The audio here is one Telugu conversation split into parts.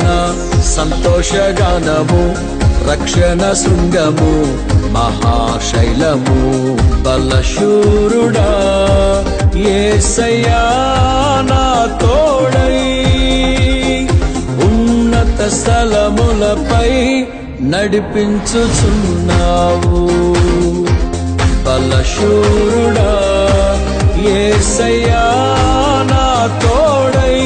నా సంతోషగానము, రక్షణ శృంగము, మహాశైలము. బలశూరుడా యేసయ్యా నా తోడై, ఉన్నత స్థలములపై నడిపించుచున్నావు. బలశూరుడా యేసయ్యా నా తోడై,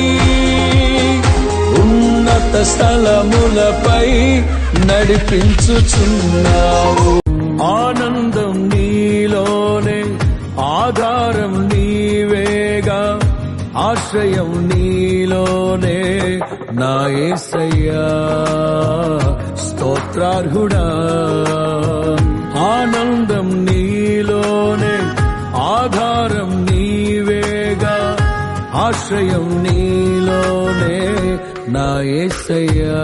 ఉన్నత స్థలములపై నడిపించుచున్నావు. ఆనందం నీలోనే, ఆధారం నీవేగా, ఆశ్రయం నీలోనే నా యేసయ్యా స్తోత్రార్హుడా. ఆనందం నీలోనే, ఆధారం నీవేగా, ఆశ్రయం నీలోనే నా యేసయ్యా.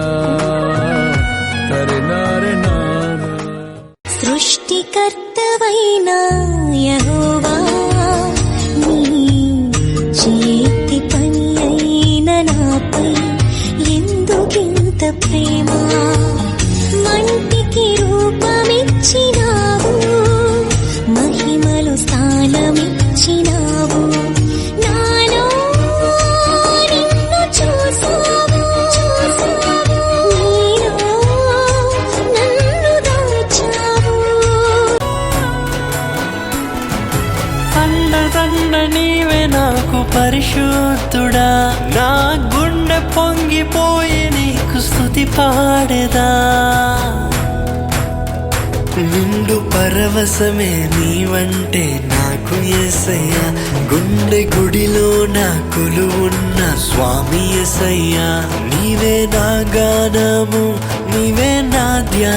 సృష్టికర్తవైన యెహోవా, నీ చేతి పని అయిన నాపై ఎందుకింత ప్రేమ? మంటికి రూపమిచ్చినావు, మహిమలు స్థానమిచ్చినావు. నాలో నిన్ను చూసావు, నీలో నన్ను దాచావు. అండదండ నీవే నాకు పరిశుద్ధుడా, నా గుండె పొంగిపోయి నీకు స్తుతి పాడేదా. నిండు పరవశమే నీవంటే నాకు యేసయ్యా, గుండె గుడిలో నా కొలువున్న స్వామి యేసయ్యా. నీవే నా గానము, నీవే నా ధ్యానం.